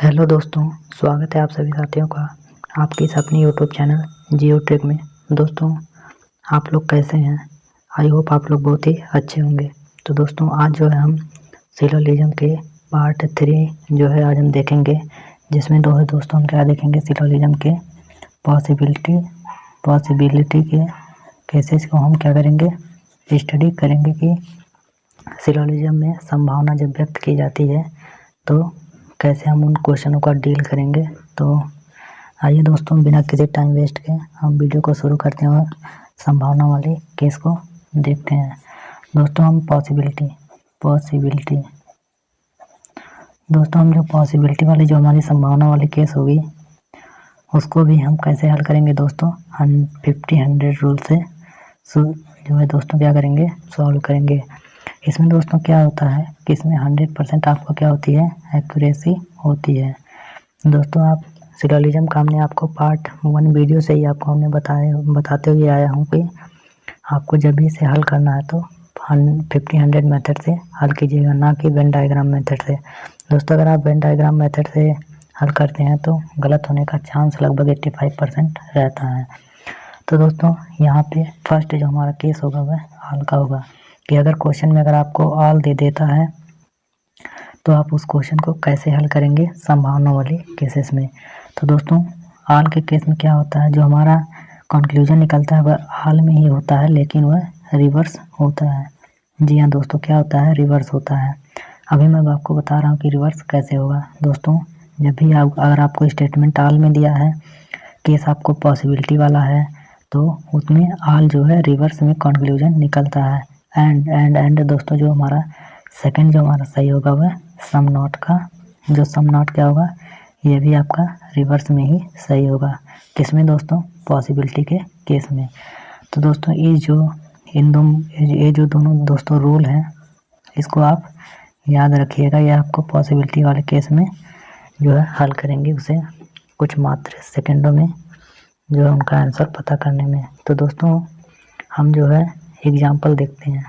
Hello दोस्तों, स्वागत है आप सभी साथियों का आपके इस अपनी यूट्यूब चैनल जियो ट्रिक में। दोस्तों, आप लोग कैसे हैं? आई होप आप लोग बहुत ही अच्छे होंगे। तो दोस्तों, आज जो है हम सिलोजिज्म के पार्ट 3 जो है आज हम देखेंगे, जिसमें दोस्तों हम क्या देखेंगे, सिलोजिज्म के पॉसिबिलिटी के केसेस को हम क्या करेंगे, स्टडी करेंगे कि सिलोजिज्म में संभावना जब व्यक्त की जाती है तो कैसे हम उन क्वेश्चनों का डील करेंगे। तो आइए दोस्तों, बिना किसी टाइम वेस्ट के हम वीडियो को शुरू करते हैं और संभावना वाले केस को देखते हैं। दोस्तों, हम पॉसिबिलिटी दोस्तों हम जो पॉसिबिलिटी वाली जो हमारी संभावना वाली केस होगी उसको भी हम कैसे हल करेंगे दोस्तों, 50-100 रूल से जो है दोस्तों क्या करेंगे, सॉल्व करेंगे। इसमें दोस्तों क्या होता है कि इसमें 100% आपको क्या होती है, एक्यूरेसी होती है। दोस्तों, आप सिलोजिज्म का हमने आपको पार्ट 1 वीडियो से ही आपको हमने बताते हुए आया हूँ कि आपको जब भी इसे हल करना है तो 50-100 मेथड से हल कीजिएगा, ना कि वेन डायग्राम मेथड से। दोस्तों, अगर आप वेन डायग्राम मेथड से हल करते हैं तो गलत होने का चांस लगभग 85% रहता है। तो दोस्तों, यहाँ पे फर्स्ट जो हमारा केस होगा वह हल का होगा कि अगर क्वेश्चन में अगर आपको ऑल दे देता है तो आप उस क्वेश्चन को कैसे हल करेंगे संभावना वाले केसेस में। तो दोस्तों, ऑल के केस में क्या होता है, जो हमारा कंक्लूजन निकलता है वह ऑल में ही होता है, लेकिन वह रिवर्स होता है। जी हाँ दोस्तों, क्या होता है, रिवर्स होता है। अभी मैं आपको बता रहा हूँ कि रिवर्स कैसे होगा। दोस्तों, जब भी अगर आपको स्टेटमेंट ऑल में दिया है, केस आपको पॉसिबिलिटी वाला है, तो उसमें ऑल जो है रिवर्स में कंक्लूजन निकलता है। एंड दोस्तों, जो हमारा सेकंड जो हमारा सही होगा वह सम नॉट का, जो सम नॉट क्या होगा, ये भी आपका रिवर्स में ही सही होगा। किसमें दोस्तों, पॉसिबिलिटी के केस में। तो दोस्तों, ये जो दोनों दोस्तों रूल हैं, इसको आप याद रखिएगा। ये आपको पॉसिबिलिटी वाले केस में जो है हल करेंगे उसे कुछ मात्र सेकंडों में, जो है उनका आंसर पता करने में। तो दोस्तों, हम जो है एग्जाम्पल देखते हैं।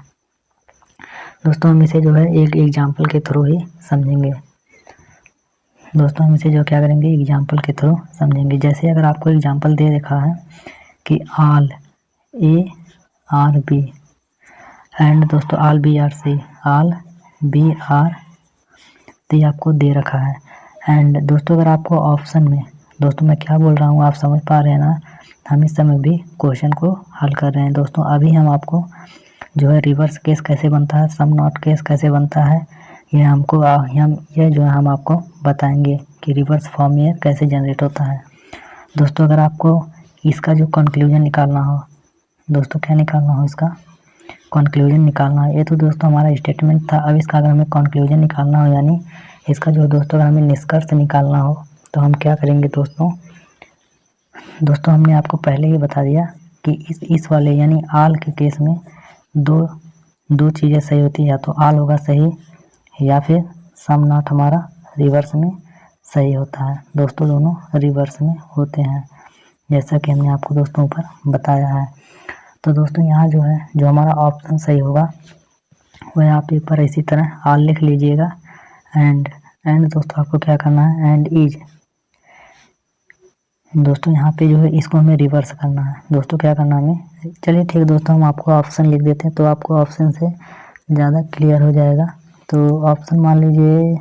दोस्तों, हम इसे जो है एक एग्जाम्पल के थ्रू ही समझेंगे। दोस्तों, हम इसे जो क्या करेंगे, एग्जाम्पल के थ्रू समझेंगे। जैसे अगर आपको एग्जाम्पल दे रखा है कि all A are B and दोस्तों all B are C, all B are C आपको दे रखा है। एंड दोस्तों, अगर आपको ऑप्शन में, दोस्तों मैं क्या बोल रहा हूँ आप समझ पा रहे हैं ना, हम इस समय भी क्वेश्चन को हल कर रहे हैं। दोस्तों, अभी हम आपको जो है रिवर्स केस कैसे बनता है, सम नॉट केस कैसे बनता है, ये जो है हम आपको बताएंगे कि रिवर्स फॉर्म में कैसे जनरेट होता है। दोस्तों, अगर आपको इसका जो कंक्लूजन निकालना हो, दोस्तों क्या निकालना हो, इसका कंक्लूजन निकालना है। ये तो दोस्तों हमारा स्टेटमेंट था। अब इसका अगर हमें कंक्लूजन निकालना हो, यानी इसका जो दोस्तों अगर हमें निष्कर्ष निकालना हो, तो हम क्या करेंगे दोस्तों हमने आपको पहले ही बता दिया कि इस वाले यानी ऑल के केस में दो चीज़ें सही होती है, या तो ऑल होगा सही या फिर सम नॉट हमारा रिवर्स में सही होता है। दोस्तों, दोनों रिवर्स में होते हैं, जैसा कि हमने आपको दोस्तों ऊपर बताया है। तो दोस्तों, यहाँ जो है जो हमारा ऑप्शन सही होगा वह आप एक बार इसी तरह ऑल लिख लीजिएगा। एंड दोस्तों आपको क्या करना है, एंड इज। दोस्तों, यहाँ पे जो है इसको हमें रिवर्स करना है। दोस्तों, क्या करना है हमें, चलिए ठीक है दोस्तों, हम आपको ऑप्शन लिख देते हैं तो आपको ऑप्शन से ज़्यादा क्लियर हो जाएगा। तो ऑप्शन मान लीजिए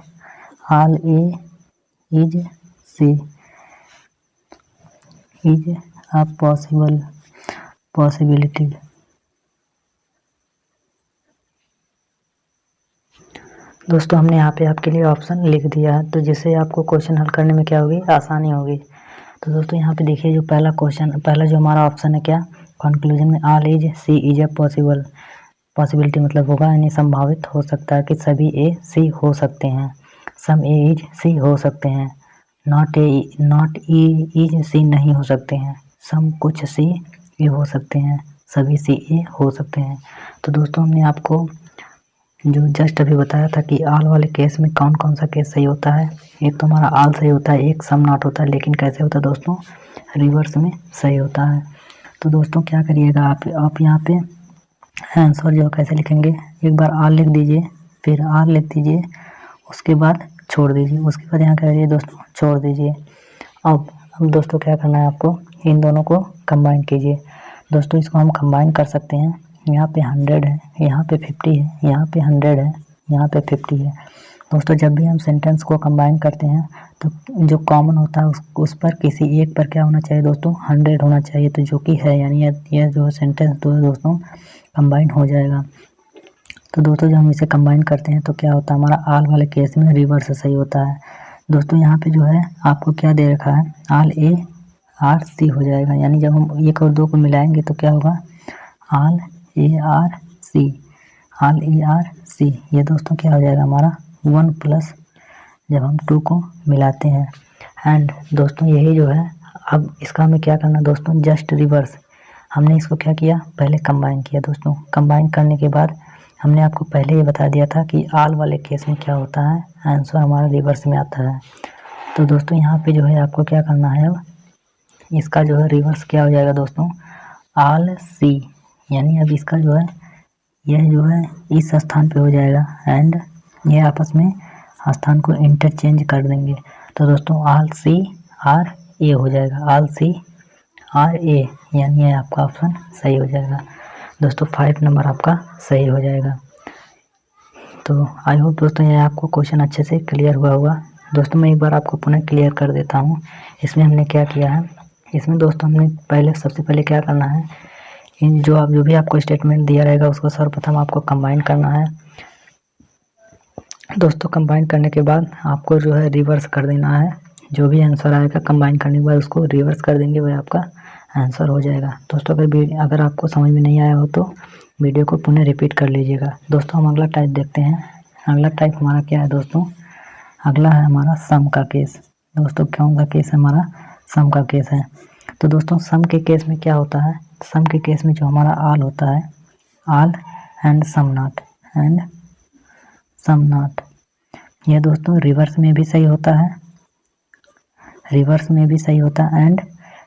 all A is C is a possibility. दोस्तों, हमने यहाँ पे आपके लिए ऑप्शन लिख दिया है, तो जिससे आपको क्वेश्चन हल करने में क्या होगी, आसानी होगी। तो दोस्तों, यहाँ पे देखिए जो पहला जो हमारा ऑप्शन है, क्या कंक्लूजन में all is C is a possibility मतलब होगा, यानी संभावित हो सकता है कि सभी ए सी हो सकते हैं, सम ए इज सी हो सकते हैं, नॉट ई इज सी नहीं हो सकते हैं, सम कुछ सी ए हो सकते हैं, सभी सी ए हो सकते हैं। तो दोस्तों, हमने आपको जो जस्ट अभी बताया था कि ऑल वाले केस में कौन कौन सा केस सही होता है। एक तो हमारा ऑल सही होता है, एक सम नॉट होता है, लेकिन कैसे होता है दोस्तों, रिवर्स में सही होता है। तो दोस्तों क्या करिएगा, आप यहाँ पे आंसर जो कैसे लिखेंगे, एक बार ऑल लिख दीजिए, फिर ऑल लिख दीजिए, उसके बाद छोड़ दीजिए, उसके बाद यहाँ क्या करिए दोस्तों, छोड़ दीजिए। अब दोस्तों क्या करना है आपको, इन दोनों को कंबाइन कीजिए। दोस्तों इसको हम कंबाइन कर सकते हैं, यहाँ पे 100 है, यहाँ पे 50 है, यहाँ पे 100 है, यहाँ पे 50 है। दोस्तों जब भी हम सेंटेंस को कंबाइन करते हैं तो जो कॉमन होता है उस पर किसी एक पर क्या होना चाहिए दोस्तों, 100 होना चाहिए, तो जो कि है, यानी यह जो सेंटेंस दोस्तों कंबाइन हो जाएगा। तो दोस्तों जब हम इसे कंबाइन करते हैं तो क्या होता है, हमारा आल वाले केस में रिवर्स सही होता है। दोस्तों यहाँ पे जो है आपको क्या दे रखा है, आल ए आर सी हो जाएगा, यानी जब हम 1 और 2 को मिलाएंगे तो क्या होगा, आल A R C, all A R C. ये दोस्तों क्या हो जाएगा हमारा 1 प्लस जब हम 2 को मिलाते हैं। एंड दोस्तों यही जो है, अब इसका हमें क्या करना दोस्तों, जस्ट रिवर्स। हमने इसको क्या किया, पहले कंबाइन किया दोस्तों। कंबाइन करने के बाद हमने आपको पहले ही बता दिया था कि आल वाले केस में क्या होता है, आंसर हमारा रिवर्स में आता है। तो दोस्तों यहाँ पे जो है आपको क्या करना है, अब इसका जो है रिवर्स क्या हो जाएगा दोस्तों, आल सी, यानी अब इसका जो है यह जो है इस स्थान पे हो जाएगा एंड ये आपस में स्थान को इंटरचेंज कर देंगे। तो दोस्तों आल सी आर ए हो जाएगा, आल सी आर ए, यानी ये आपका ऑप्शन सही हो जाएगा दोस्तों। 5 नंबर आपका सही हो जाएगा। तो आई होप दोस्तों ये आपको क्वेश्चन अच्छे से क्लियर हुआ होगा। दोस्तों मैं एक बार आपको पुनः क्लियर कर देता हूँ। इसमें हमने क्या किया है, इसमें दोस्तों हमने सबसे पहले क्या करना है, इन जो भी आपको स्टेटमेंट दिया रहेगा उसको सर्वप्रथम आपको कंबाइन करना है दोस्तों। कंबाइन करने के बाद आपको जो है रिवर्स कर देना है, जो भी आंसर आएगा कंबाइन करने के बाद उसको रिवर्स कर देंगे, वह आपका आंसर हो जाएगा दोस्तों। अगर आपको समझ में नहीं आया हो तो वीडियो को पुनः रिपीट कर लीजिएगा। दोस्तों हम अगला टाइप देखते हैं। अगला टाइप हमारा क्या है दोस्तों, अगला है हमारा सम का केस। दोस्तों कौन सा केस है हमारा, सम का केस है। तो दोस्तों सम के केस में क्या होता है, सम के केस में जो हमारा आल होता है, all and some not, and some not, यह दोस्तों रिवर्स में भी सही होता है, रिवर्स में भी सही होता है, एंड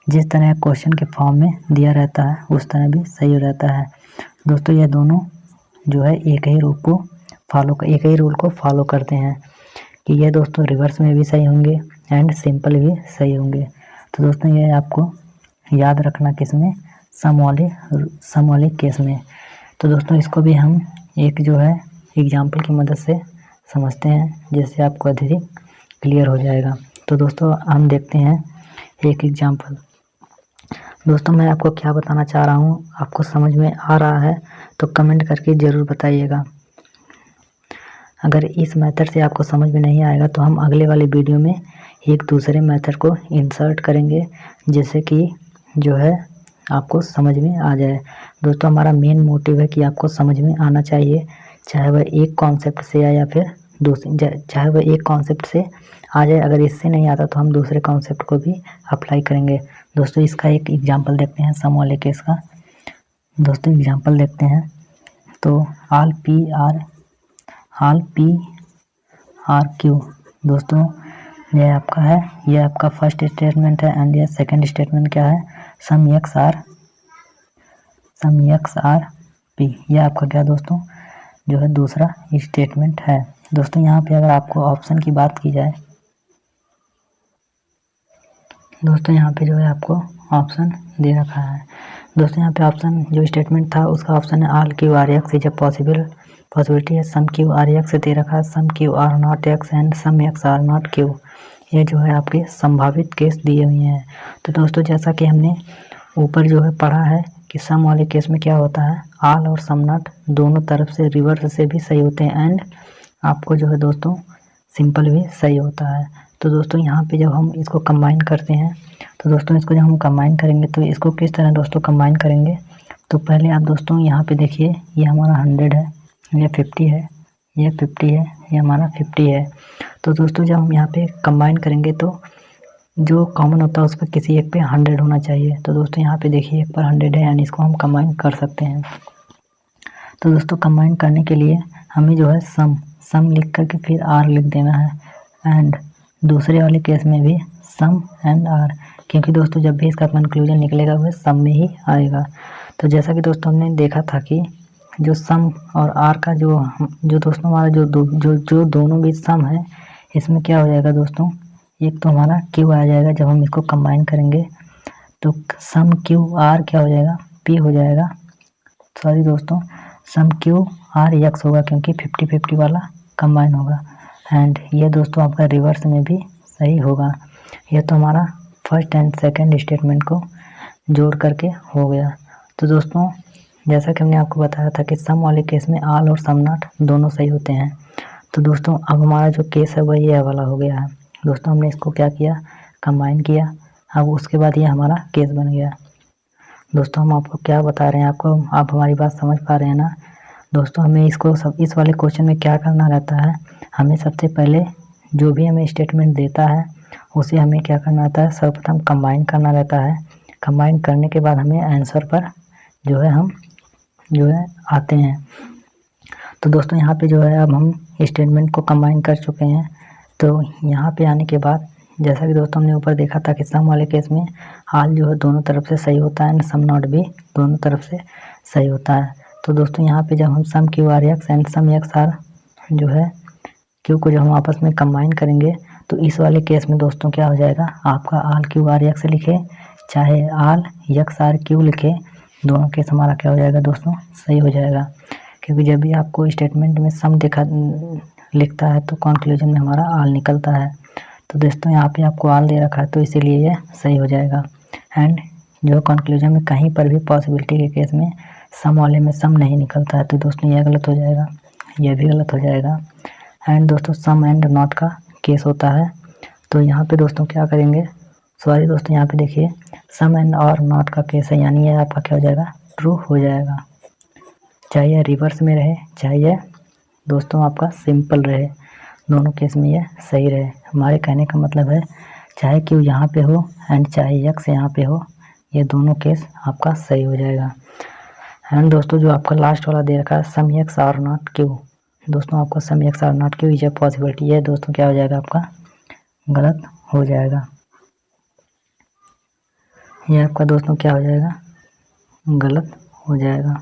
जिस तरह क्वेश्चन के फॉर्म में दिया रहता है उस तरह भी सही रहता है दोस्तों। ये दोनों जो है एक ही रूल को फॉलो करते हैं कि ये दोस्तों रिवर्स में भी सही होंगे एंड सिंपल भी सही होंगे। तो दोस्तों ये आपको याद रखना किसमें, सम वाले केस में। तो दोस्तों इसको भी हम एक जो है एग्जाम्पल की मदद से समझते हैं, जिससे आपको अधिक क्लियर हो जाएगा। तो दोस्तों हम देखते हैं एक एग्जाम्पल। दोस्तों मैं आपको क्या बताना चाह रहा हूँ, आपको समझ में आ रहा है तो कमेंट करके ज़रूर बताइएगा। अगर इस मेथड से आपको समझ में नहीं आएगा तो हम अगले वाले वीडियो में एक दूसरे मेथड को इंसर्ट करेंगे, जिससे कि जो है आपको समझ में आ जाए। दोस्तों हमारा मेन मोटिव है कि आपको समझ में आना चाहिए, चाहे वह एक कॉन्सेप्ट से आए या फिर चाहे वह एक कॉन्सेप्ट से आ जाए। अगर इससे नहीं आता तो हम दूसरे कॉन्सेप्ट को भी अप्लाई करेंगे। दोस्तों इसका एक एग्जांपल देखते हैं सम वाले केस का। दोस्तों एग्जांपल देखते हैं। तो आल पी आर क्यू, दोस्तों ये आपका है, ये आपका फर्स्ट स्टेटमेंट है एंड ये सेकंड स्टेटमेंट क्या है, सम एक्स आर पी, ये आपका क्या दोस्तों जो है दूसरा स्टेटमेंट है। दोस्तों यहाँ पे अगर आपको ऑप्शन की बात की जाए, दोस्तों यहाँ पे जो है आपको ऑप्शन दे रखा है। दोस्तों यहाँ पे ऑप्शन जो स्टेटमेंट था उसका ऑप्शन है all Q are X is a possibility है, सम क्यू आर एक्स दे रखा है, some Q are not X and some X are not Q. ये जो है आपके संभावित केस दिए हुए हैं। तो दोस्तों जैसा कि हमने ऊपर जो है पढ़ा है कि सम वाले केस में क्या होता है, आल और सम नॉट दोनों तरफ से रिवर्स से भी सही होते हैं एंड आपको जो है दोस्तों सिंपल भी सही होता है। तो दोस्तों यहाँ पे जब हम इसको कंबाइन करते हैं, तो दोस्तों इसको जब हम कंबाइन करेंगे तो इसको किस तरह दोस्तों कंबाइन करेंगे, तो पहले आप दोस्तों यहाँ पे देखिए, ये हमारा 100 है, ये 50 है, ये 50 है, ये हमारा 50 है। तो दोस्तों जब हम यहाँ पे कंबाइन करेंगे तो जो कॉमन होता है उस पर किसी एक पे 100 होना चाहिए। तो दोस्तों यहाँ पे देखिए एक पर 100 है, यानी इसको हम कंबाइन कर सकते हैं। तो दोस्तों कंबाइन करने के लिए हमें जो है सम लिख करके फिर आर लिख देना है एंड दूसरे वाले केस में भी सम एंड आर, क्योंकि दोस्तों जब भी इसका कंक्लूजन निकलेगा वह सम में ही आएगा। तो जैसा कि दोस्तों हमने देखा था कि जो सम और आर का जो दोस्तों हमारा जो दोनों भी सम है, इसमें क्या हो जाएगा दोस्तों, एक तो हमारा क्यू आ जाएगा जब हम इसको कंबाइन करेंगे, तो सम क्यू आर क्या हो जाएगा, पी हो जाएगा, सॉरी दोस्तों, सम क्यू आर एक्स होगा क्योंकि 50-50 वाला कंबाइन होगा। एंड ये दोस्तों आपका रिवर्स में भी सही होगा। ये तो हमारा फर्स्ट एंड सेकंड स्टेटमेंट को जोड़ करके हो गया। तो दोस्तों जैसा कि हमने आपको बताया था कि सम वाले केस में आल और सम नॉट दोनों सही होते हैं। तो दोस्तों अब हमारा जो केस है वह ये वाला हो गया है। दोस्तों हमने इसको क्या किया, कंबाइन किया, अब उसके बाद ये हमारा केस बन गया। दोस्तों हम आपको क्या बता रहे हैं, आप हमारी बात समझ पा रहे हैं ना। दोस्तों हमें इस वाले क्वेश्चन में क्या करना रहता है, हमें सबसे पहले जो भी हमें स्टेटमेंट देता है उसे हमें क्या करना रहता है, सर्वप्रथम कंबाइन करना रहता है। कंबाइन करने के बाद हमें आंसर पर हम आते हैं। तो दोस्तों यहाँ पे अब हम स्टेटमेंट को कंबाइन कर चुके हैं। तो यहाँ पे आने के बाद जैसा कि दोस्तों हमने ऊपर देखा था कि सम वाले केस में आल दोनों तरफ से सही होता है एंड सम नॉट भी दोनों तरफ से सही होता है। तो दोस्तों यहाँ पे जब हम some Q are X and some X are Q को जब हम आपस में कंबाइन करेंगे तो इस वाले केस में दोस्तों क्या हो जाएगा, आपका आल क्यू आर एक्स लिखे चाहे आल एक्स आर क्यू लिखे, दोनों केस हमारा क्या हो जाएगा दोस्तों, सही हो जाएगा। क्योंकि जब भी आपको स्टेटमेंट में सम लिखता है तो कंक्लूजन में हमारा आल निकलता है। तो दोस्तों यहाँ पे आपको आल दे रखा है तो इसीलिए ये सही हो जाएगा। एंड कंक्लूजन में कहीं पर भी पॉसिबिलिटी के केस में सम वाले में सम नहीं निकलता है तो दोस्तों यह गलत हो जाएगा, यह भी गलत हो जाएगा। एंड दोस्तों सम एंड नॉट का केस होता है। तो यहाँ पे दोस्तों क्या करेंगे, सॉरी दोस्तों यहाँ पे देखिए सम एंड और नॉट का केस है, यानी ये आपका क्या हो जाएगा, ट्रू हो जाएगा। चाहे यह रिवर्स में रहे चाहे यह दोस्तों आपका सिंपल रहे, दोनों केस में यह सही रहे। हमारे कहने का मतलब है चाहे क्यू यहाँ पे हो एंड चाहे एक्स यहाँ पे हो, ये दोनों केस आपका सही हो जाएगा। एंड दोस्तों जो आपका लास्ट वाला दे रखा है some X are not Q, दोस्तों आपका some X are not Q is a possibility, है दोस्तों क्या हो जाएगा, आपका गलत हो जाएगा। ये आपका दोस्तों क्या हो जाएगा, गलत हो जाएगा।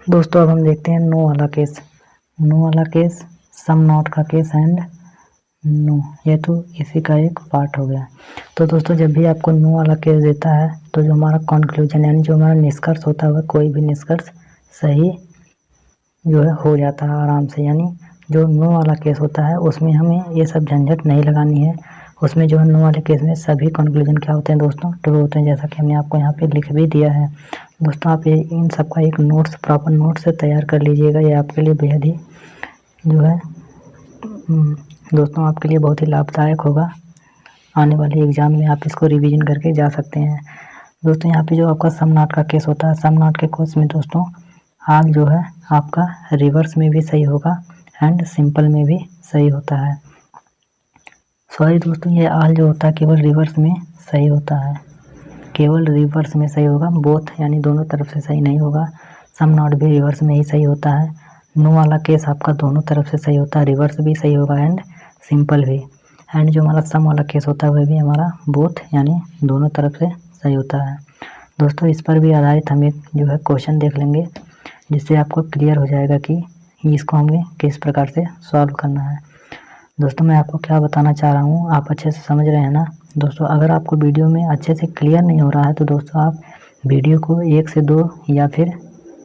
दोस्तों अब हम देखते हैं नो वाला केस। नो वाला केस सम नॉट का केस एंड नो, ये तो इसी का एक पार्ट हो गया। तो दोस्तों जब भी आपको नो वाला केस देता है तो जो हमारा कंक्लूजन यानी जो हमारा निष्कर्ष होता है वह कोई भी निष्कर्ष सही हो जाता है आराम से। यानी जो नो वाला केस होता है उसमें हमें ये सब झंझट नहीं लगानी है। उसमें जो है नो वाले केस में सभी कंक्लूजन क्या होते हैं दोस्तों, ट्रू होते हैं, जैसा कि हमने आपको यहाँ पे लिख भी दिया है। दोस्तों आप इन सब का एक नोट्स प्रॉपर नोट से तैयार कर लीजिएगा, ये आपके लिए बेहद ही दोस्तों आपके लिए बहुत ही लाभदायक होगा। आने वाले एग्ज़ाम में आप इसको रिवीजन करके जा सकते हैं। दोस्तों यहाँ पे जो आपका सम नॉट का केस होता है, सम नॉट के केस में दोस्तों आल आपका रिवर्स में भी सही होगा एंड सिंपल में भी सही होता है। सॉरी दोस्तों ये आल होता है केवल रिवर्स में सही होता है, केवल रिवर्स में सही होगा, बोथ यानी दोनों तरफ से सही नहीं होगा। सम नॉट भी रिवर्स में ही सही होता है। नो वाला केस आपका दोनों तरफ से सही होता है, रिवर्स भी सही होगा एंड सिंपल भी। एंड जो हमारा सम वाला केस होता है वह भी हमारा बोथ यानी दोनों तरफ से सही होता है। दोस्तों इस पर भी आधारित हम एक क्वेश्चन देख लेंगे जिससे आपको क्लियर हो जाएगा कि इसको हमें किस प्रकार से सॉल्व करना है। दोस्तों मैं आपको क्या बताना चाह रहा हूँ आप अच्छे से समझ रहे हैं ना। दोस्तों अगर आपको वीडियो में अच्छे से क्लियर नहीं हो रहा है तो दोस्तों आप वीडियो को 1 से 2 या फिर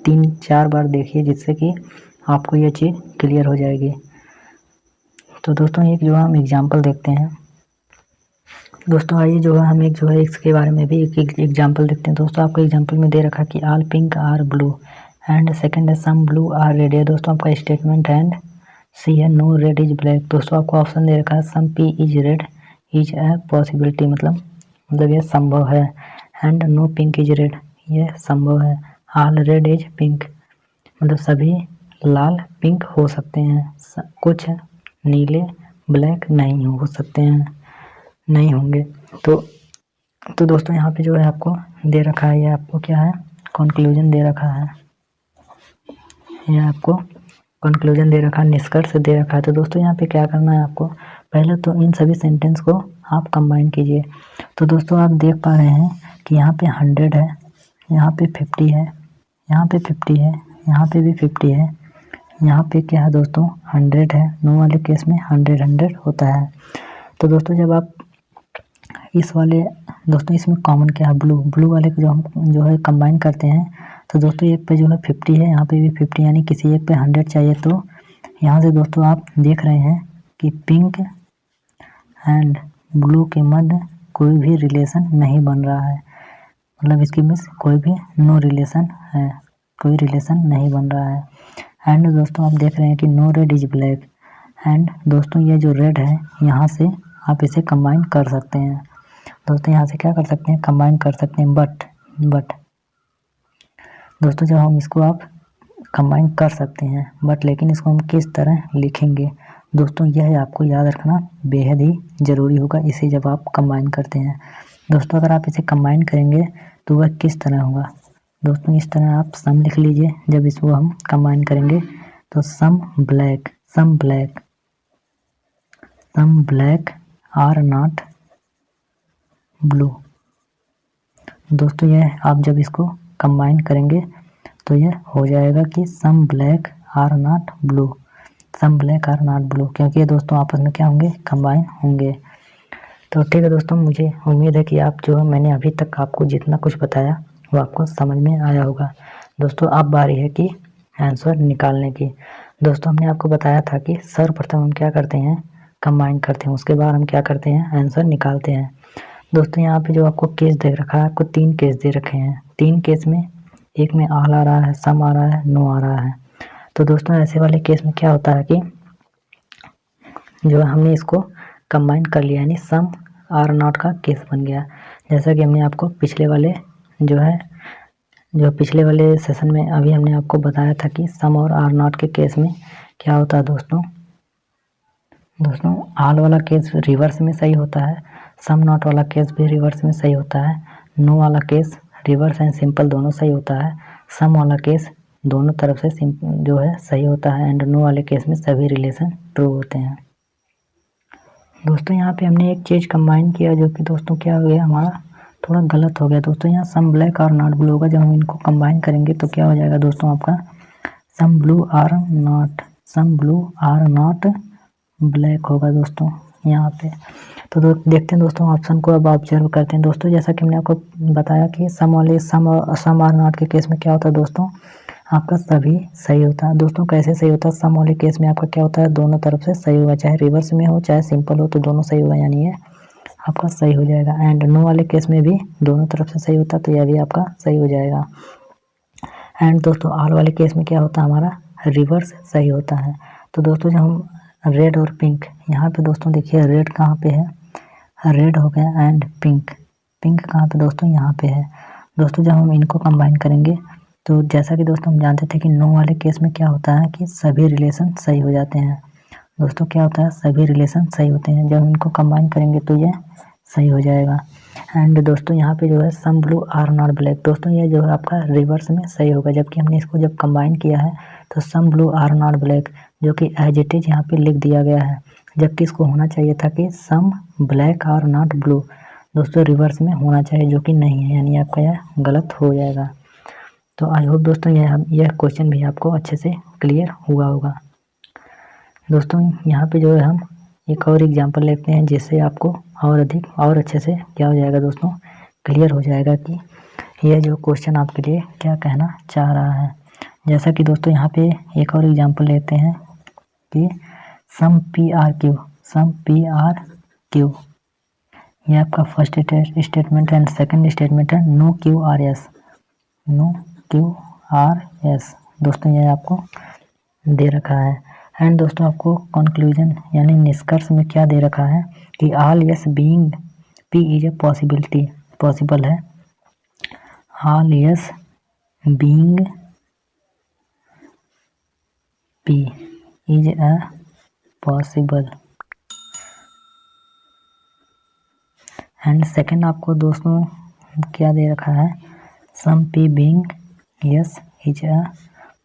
3-4 बार देखिए जिससे कि आपको ये चीज़ क्लियर हो जाएगी। तो दोस्तों एक हम एग्जांपल देखते हैं। दोस्तों आइए हम एक इसके बारे में भी एक एग्जांपल देखते हैं। दोस्तों आपको एग्जांपल में दे रखा कि all pink are blue and second है सम ब्लू आर रेड है। दोस्तों आपका स्टेटमेंट एंड सी है नो रेड इज ब्लैक। दोस्तों आपको ऑप्शन दे रखा है some P is red is a possibility, मतलब ये संभव है। And no pink is red, ये संभव है। ऑल रेड इज पिंक, मतलब सभी लाल पिंक हो सकते हैं, कुछ नीले ब्लैक नहीं हो सकते हैं, नहीं होंगे। तो दोस्तों यहाँ पे आपको दे रखा है, ये आपको क्या है, कंक्लूजन दे रखा है, ये आपको कंक्लूजन दे रखा है, निष्कर्ष दे रखा है। तो दोस्तों यहाँ पे क्या करना है आपको, पहले तो इन सभी सेंटेंस को आप कंबाइन कीजिए। तो दोस्तों आप देख पा रहे हैं कि यहाँ पे 100 है, यहाँ पे 50 है, यहाँ पे 50 है, यहाँ पे भी 50 है, यहाँ पे क्या है दोस्तों 100 है, नो वाले केस में 100 होता है। तो दोस्तों जब आप इस वाले दोस्तों इसमें कॉमन क्या है ब्लू वाले को जो हम जो है कंबाइन करते हैं, तो दोस्तों एक पे जो है 50 है, यहाँ पे भी 50, यानी किसी एक पे 100 चाहिए। तो यहाँ से दोस्तों आप देख रहे हैं कि पिंक एंड ब्लू के मध्य कोई भी रिलेशन नहीं बन रहा है, मतलब इसकी मीन्स कोई भी नो रिलेशन है, कोई रिलेशन नहीं बन रहा है। एंड दोस्तों आप देख रहे हैं कि no red is black. And दोस्तों ये जो रेड है यहाँ से आप इसे कंबाइन कर सकते हैं। दोस्तों यहाँ से क्या कर सकते हैं, कंबाइन कर सकते हैं। बट दोस्तों जब हम इसको आप कंबाइन कर सकते हैं, बट लेकिन इसको हम किस तरह लिखेंगे दोस्तों, यह आपको याद रखना बेहद ही ज़रूरी होगा इसे जब आप कंबाइन करते हैं। दोस्तों अगर आप इसे कंबाइन करेंगे तो वह किस तरह होगा दोस्तों, इस तरह आप सम लिख लीजिए। जब इसको हम कंबाइन करेंगे तो some black are not blue. दोस्तों यह आप जब इसको कंबाइन करेंगे तो यह हो जाएगा कि some black are not blue, क्योंकि ये दोस्तों आपस में क्या होंगे, कंबाइन होंगे। तो ठीक है दोस्तों, मुझे उम्मीद है कि आप जो है मैंने अभी तक आपको जितना कुछ बताया वो आपको समझ में आया होगा। दोस्तों अब बारी है कि आंसर निकालने की। दोस्तों हमने आपको बताया था कि सर्वप्रथम हम क्या करते हैं, कंबाइन करते हैं, उसके बाद हम क्या करते हैं, आंसर निकालते हैं। दोस्तों यहाँ पे जो आपको केस दे रखा है, आपको 3 केस दे रखे हैं। 3 केस में एक में आल आ रहा है, सम आ रहा है, नो आ रहा है। तो दोस्तों ऐसे वाले केस में क्या होता है कि जो हमने इसको कंबाइन कर लिया, यानी सम आर नॉट का केस बन गया। जैसा कि हमने आपको पिछले वाले सेशन में अभी हमने आपको बताया था कि सम और आर नॉट के केस में क्या होता है दोस्तों आल वाला केस रिवर्स में सही होता है, सम नॉट वाला केस भी रिवर्स में सही होता है, नो वाला केस रिवर्स एंड सिंपल दोनों सही होता है, सम वाला केस दोनों तरफ से जो है सही होता है, एंड नो वाले केस में सभी रिलेशन ट्रू होते हैं। दोस्तों यहाँ पे हमने एक चीज़ कंबाइन किया जो कि दोस्तों क्या हो गया, हमारा थोड़ा गलत हो गया। दोस्तों यहाँ सम ब्लैक और नॉट ब्लू होगा, जब हम इनको कंबाइन करेंगे तो क्या हो जाएगा दोस्तों, आपका some blue are not black होगा दोस्तों यहाँ पे। तो देखते हैं दोस्तों ऑप्शन को, अब ऑब्जर्व करते हैं। दोस्तों जैसा कि हमने आपको बताया कि सम आर नॉट के केस में क्या होता है दोस्तों, आपका सभी सही होता है। दोस्तों कैसे सही होता है, सम वाले केस में आपका क्या होता है, दोनों तरफ से सही होगा, चाहे रिवर्स में हो चाहे सिंपल हो, तो दोनों सही होगा, यानी ये आपका सही हो जाएगा। एंड नो वाले केस में भी दोनों तरफ से सही होता है, तो यह भी आपका सही हो जाएगा। एंड दोस्तों आल वाले केस में क्या होता है, हमारा रिवर्स सही होता है। तो दोस्तों जब हम रेड और पिंक, यहाँ पे दोस्तों देखिए रेड कहाँ पे है, रेड हो गया, एंड पिंक कहाँ पे दोस्तों, यहाँ पे है। दोस्तों जब हम इनको कंबाइन करेंगे तो जैसा कि दोस्तों हम जानते थे कि नो वाले केस में क्या होता है कि सभी रिलेशन सही हो जाते हैं। दोस्तों क्या होता है, सभी रिलेशन सही होते हैं, जब इनको कंबाइन करेंगे तो ये सही हो जाएगा। एंड दोस्तों यहाँ पे जो है some blue are not black, दोस्तों ये जो है आपका रिवर्स में सही होगा, जबकि हमने इसको जब कंबाइन किया है तो some blue are not black जो कि एज इट इज यहाँ पे लिख दिया गया है, जबकि इसको होना चाहिए था कि some black are not blue, दोस्तों रिवर्स में होना चाहिए, जो कि नहीं है, यानी आपका यह गलत हो जाएगा। तो आई होप दोस्तों यह क्वेश्चन भी आपको अच्छे से क्लियर हुआ होगा। दोस्तों यहाँ पे जो है हम एक और एग्जांपल लेते हैं, जिससे आपको और अधिक और अच्छे से क्या हो जाएगा दोस्तों, क्लियर हो जाएगा कि यह जो क्वेश्चन आपके लिए क्या कहना चाह रहा है। जैसा कि दोस्तों यहाँ पे एक और एग्जांपल लेते हैं कि सम पी आर क्यू, ये आपका first statement and second statement है नो क्यू आर एस, दोस्तों ये आपको दे रखा है। एंड दोस्तों आपको कंक्लूजन यानी निष्कर्ष में क्या दे रखा है कि all yes being P is a possible है, all yes being P is a possible. And second आपको दोस्तों क्या दे रखा है, some P being yes is a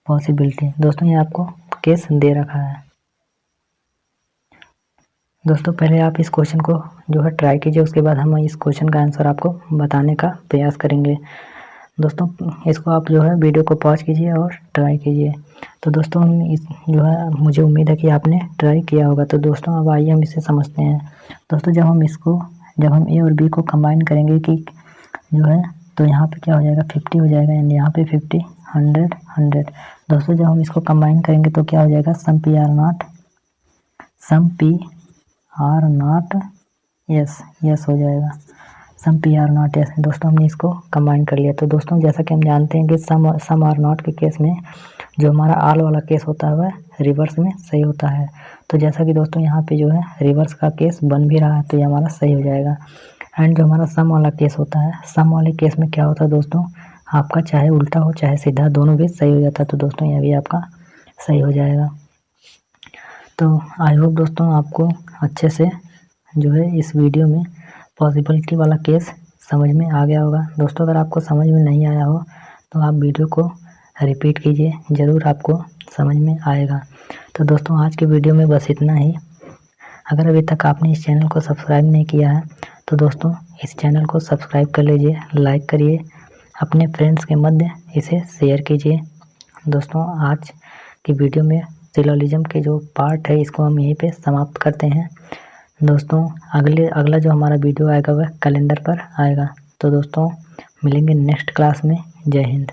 possibility, दोस्तों ये आपको केस दे रखा है। दोस्तों पहले आप इस क्वेश्चन को जो है ट्राई कीजिए, उसके बाद हम इस क्वेश्चन का आंसर आपको बताने का प्रयास करेंगे। दोस्तों इसको आप जो है वीडियो को पॉज कीजिए और ट्राई कीजिए। तो दोस्तों जो है मुझे उम्मीद है कि आपने ट्राई किया होगा। तो दोस्तों अब आइए हम इसे समझते हैं। दोस्तों जब हम ए और बी को कंबाइन करेंगे कि जो है, तो यहाँ पे क्या हो जाएगा 50 हो जाएगा, यानी यहाँ पे 50 100 100। दोस्तों जब हम इसको कंबाइन करेंगे तो क्या हो जाएगा some P R not yes हो जाएगा, some P R not yes. दोस्तों हमने इसको कंबाइन कर लिया। तो दोस्तों जैसा कि हम जानते हैं कि सम आर नॉट के केस में जो हमारा आल वाला केस होता है वह रिवर्स में सही होता है। तो जैसा कि दोस्तों यहाँ पे जो है रिवर्स का केस बन भी रहा है, तो ये हमारा सही हो जाएगा। एंड जो हमारा सम वाला केस होता है, सम वाले केस में क्या होता है दोस्तों, आपका चाहे उल्टा हो चाहे सीधा, दोनों भी सही हो जाता है। तो दोस्तों यह भी आपका सही हो जाएगा। तो आई होप दोस्तों आपको अच्छे से जो है इस वीडियो में पॉसिबिलिटी वाला केस समझ में आ गया होगा। दोस्तों अगर आपको समझ में नहीं आया हो तो आप वीडियो को रिपीट कीजिए, ज़रूर आपको समझ में आएगा। तो दोस्तों आज के वीडियो में बस इतना ही। अगर अभी तक आपने इस चैनल को सब्सक्राइब नहीं किया है तो दोस्तों इस चैनल को सब्सक्राइब कर लीजिए, लाइक करिए, अपने फ्रेंड्स के मध्य इसे शेयर कीजिए। दोस्तों आज की वीडियो में सिलोजिज्म के जो पार्ट है इसको हम यहीं पे समाप्त करते हैं। दोस्तों अगला जो हमारा वीडियो आएगा वह कैलेंडर पर आएगा। तो दोस्तों मिलेंगे नेक्स्ट क्लास में। जय हिंद।